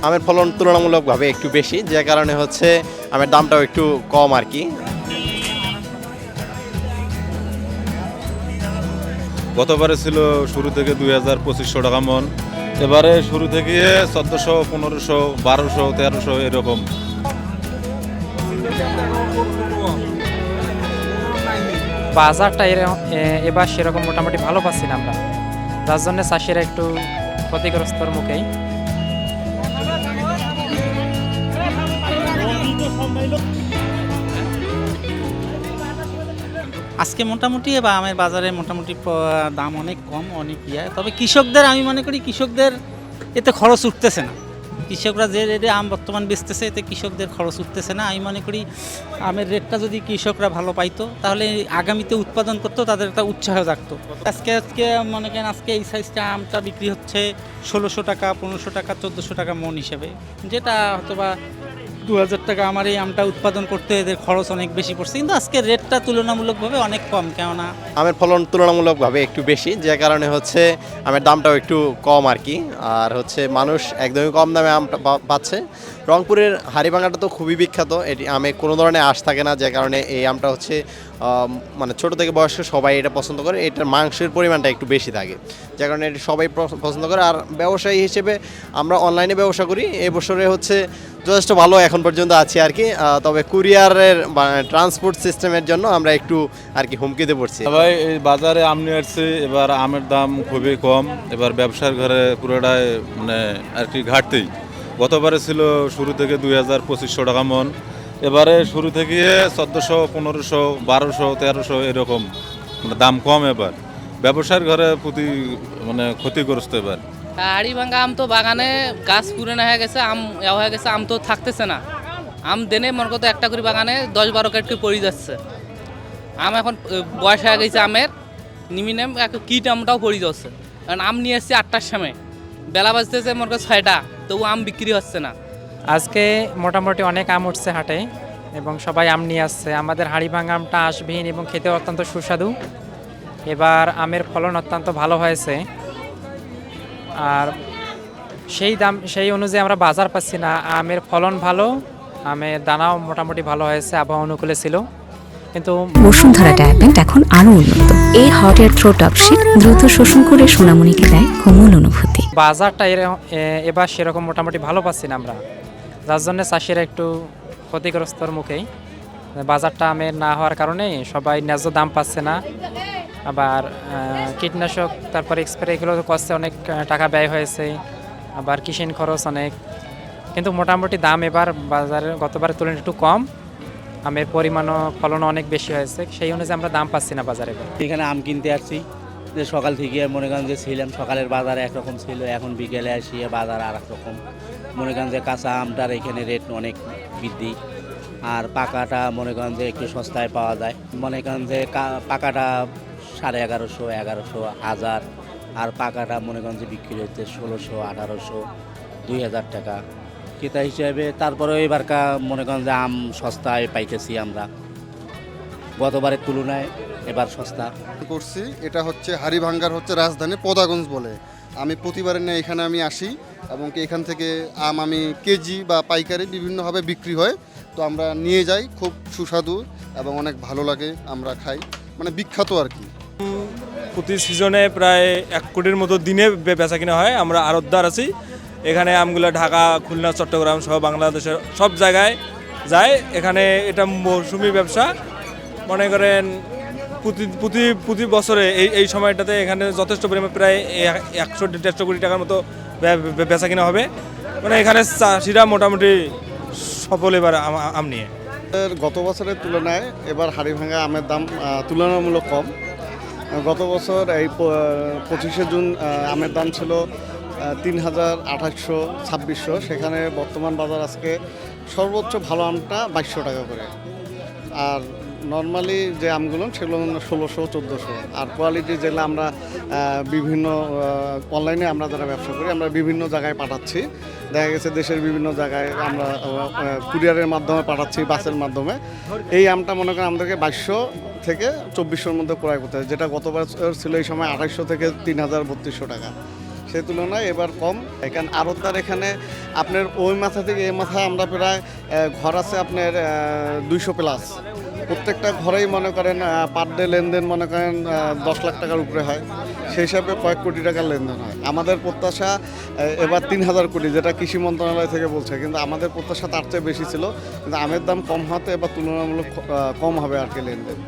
আমের ফলন তুলনামূলকভাবে একটু বেশি, যে কারণে হচ্ছে আমের দামটাও একটু কম আর কি। গতবারে ছিল শুরু থেকে 2000-2500 টাকা মন, এবারে শুরু থেকে 1400, 1500, 1200, 1300 এরকম। বাজারটা এবার সেরকম মোটামুটি ভালো পাচ্ছি না আমরা, যার জন্য চাষিরা একটু ক্ষতিগ্রস্তর মুখেই। আজকে মোটামুটি বা আমের বাজারে মোটামুটি দাম অনেক কম, অনেক তবে কৃষকদের আমি মনে করি কৃষকদের এতে খরচ উঠতেছে না। কৃষকরা যে রেটে আম বর্তমান বেচতেছে এতে কৃষকদের খরচ উঠতেছে না। আমি মনে করি আমের রেটটা যদি কৃষকরা ভালো পাইতো তাহলে আগামীতে উৎপাদন করতো, তাদের একটা উৎসাহ জাগতো। আজকে মনে করেন আজকে এই সাইজটা আমটা বিক্রি হচ্ছে 1600 টাকা, 1500 টাকা, 1400 টাকা মন হিসেবে, যেটা হয়তোবা 2000 টাকা আমার এই আমটা উৎপাদন করতে এদের খরচ অনেক বেশি পড়ছে, কিন্তু আজকে রেটটা তুলনামূলকভাবে অনেক কম। কেননা আমের ফলন তুলনামূলকভাবে একটু বেশি, যে কারণে হচ্ছে আমের দামটাও একটু কম আর কি। আর হচ্ছে মানুষ একদমই কম দামে আমটা পাচ্ছে। রংপুরের হাড়িভাঙাটা তো খুবই বিখ্যাত, এটি আমে কোনো ধরনের আঁশ থাকে না, যে কারণে এই আমটা হচ্ছে মানে ছোটো থেকে বয়স্ক সবাই এটা পছন্দ করে। এটার মাংসের পরিমাণটা একটু বেশি থাকে, যে কারণে এটি সবাই পছন্দ করে। আর ব্যবসায়ী হিসেবে আমরা অনলাইনে ব্যবসা করি, এবছরে হচ্ছে যথেষ্ট ভালো এখন পর্যন্ত আছি আর কি। তবে কুরিয়ারের ট্রান্সপোর্ট সিস্টেমের জন্য আমরা একটু আর কি হুমকিতে পড়ছি। ভাই এই বাজারে আম নিয়ে আসছে, এবার আমের দাম খুবই কম, এবার ব্যবসার ঘরে পুরোটাই মানে আর কি ঘাটতি। গতবারে ছিল শুরু থেকে 2000-2500 টাকা মন, এবারে শুরু থেকে 1400, 1500, 1200, 1300 এরকম, মানে দাম কম। এবার ব্যবসার ঘরে প্রতি মানে ক্ষতিগ্রস্ত এবার। হাড়িভাঙ্গা আম তো বাগানে গাছ পুরানো হয়ে গেছে, আম হয়ে গেছে, আম তো থাকতেছে না। আম দেনে মনে করতো একটা করে বাগানে 10-12 কেট করে পড়ে যাচ্ছে। আম এখন বয়স হয়ে গেছে আমের, নিমিনেম কিট আমটাও পড়ে যাচ্ছে। কারণ আম নিয়ে এসেছি 8টার সময়, বেলা বাজতেছে মনে করো 6টা, তবু আম বিক্রি হচ্ছে না। আজকে মোটামুটি অনেক আম উঠছে হাটে এবং সবাই আম নিয়ে আসছে। আমাদের হাড়িভাঙা আমটা আঁশবিহীন এবং খেতে অত্যন্ত সুস্বাদু। এবার আমের ফলন অত্যন্ত ভালো হয়েছে, আর সেই অনুযায়ী আমরা বাজার পাচ্ছি না। আমের ফলন ভালো, আমের দানাও মোটামুটি ভালো হয়েছে, আবহাওয়া অনুকূলে ছিল। কিন্তু বসুন্ধরা ডায়াপেন্ট এখন আরো উন্নত। এই hot air through top sheet দ্রুত শোষণ করে সোনামণিকে দেয় কোমল অনুভূতি। বাজারটা এবার সেরকম মোটামুটি ভালো পাচ্ছি না আমরা, যার জন্য চাষিরা একটু ক্ষতিগ্রস্তর মুখেই। বাজারটা আমের না হওয়ার কারণে সবাই ন্যায্য দাম পাচ্ছে না। আবার কীটনাশক, তারপরে স্প্রে, এগুলো কস্টে অনেক টাকা ব্যয় হয়েছে, আবার কৃষি খরচ অনেক। কিন্তু মোটামুটি দাম এবার বাজারে গতবারের তুলনায় একটু কম, আমের পরিমাণও ফলনও অনেক বেশি হয়েছে, সেই অনুযায়ী আমরা দাম পাচ্ছি না বাজারে। এখানে আম কিনতে আসছি, যে সকাল থেকে মনে করেন যে ছিলাম, সকালের বাজার একরকম ছিল, এখন বিকেলে আসি বাজার আর এক রকম। মনে করেন যে কাঁচা আমটার এখানে রেট অনেক বৃদ্ধি, আর পাকাটা মনে করেন যে একটু সস্তায় পাওয়া যায়। মনে করেন যে পাকাটা 1150, 1100, 1000, আর পাকাটা মনে করেন যে বিক্রি হচ্ছে 1600, 1800, 2000 টাকা ক্রেতা হিসেবে। তারপরে এবারকার মনে করেন যে আম সস্তায় পাইতেছি আমরা, গতবারের তুলনায় এবার সস্তা করছি। এটা হচ্ছে হাড়িভাঙ্গার হচ্ছে রাজধানী পদাগঞ্জ বলে। আমি প্রতিবারের নিয়ে এখানে আমি আসি এবং এখান থেকে আম আমি কেজি বা পাইকারি বিভিন্নভাবে বিক্রি হয়, তো আমরা নিয়ে যাই। খুব সুস্বাদু এবং অনেক ভালো লাগে, আমরা খাই, মানে বিখ্যাত আর কি। প্রতি সিজনে প্রায় 1 কোটির মতো দিনে বেচা কিনা হয়। আমরা আড়তদার আছি এখানে, আমগুলো ঢাকা, খুলনা, চট্টগ্রাম সহ বাংলাদেশের সব জায়গায় যায়। এখানে এটা মৌসুমি ব্যবসা। মনে করেন প্রতি বছরে এই সময়টাতে এখানে যথেষ্ট পরিমাণে প্রায় 100-150 কোটি টাকার মতো বেচা কিনা হবে। মানে এখানে চাষিরা মোটামুটি সফল এবার আম নিয়ে। গত বছরের তুলনায় এবার হাড়িভাঙ্গা আমের দাম তুলনামূলক কম। গত বছর এই 25শে জুন আমের দাম ছিল 3000, 2800, সেখানে বর্তমান বাজার আজকে সর্বোচ্চ ভালো আমটা 2200 টাকা করে। আর নর্মালি যে আমগুলো সেগুলো 1600, 1400। আর কোয়ালিটি যেগুলো আমরা বিভিন্ন অনলাইনে আমরা যারা ব্যবসা করি, আমরা বিভিন্ন জায়গায় পাঠাচ্ছি। দেখা গেছে দেশের বিভিন্ন জায়গায় আমরা কুরিয়ারের মাধ্যমে পাঠাচ্ছি, বাসের মাধ্যমে। এই আমটা মনে করেন আমাদেরকে 2200 থেকে 2400-র মধ্যে ক্রয় করতে হয়, যেটা গতবার ছিল এই সময় 2800 থেকে 3000, 3200 টাকা। সেই তুলনায় এবার কম। এখানে আড়তদার এখানে আপনার ওই মাথা থেকে এই মাথায় আমরা প্রায় ঘর আছে আপনার 200 প্লাস। প্রত্যেকটা ঘরেই মনে করেন পার ডে লেনদেন মনে করেন 10 লাখ টাকার উপরে হয়, সেই হিসাবে কয়েক কোটি টাকার লেনদেন হয়। আমাদের প্রত্যাশা এবার 3000 কোটি, যেটা কৃষি মন্ত্রণালয় থেকে বলছে, কিন্তু আমাদের প্রত্যাশা তার চেয়ে বেশি ছিল। কিন্তু আমের দাম কম হওয়াতে এবার তুলনামূলক কম হবে আর কি লেনদেন।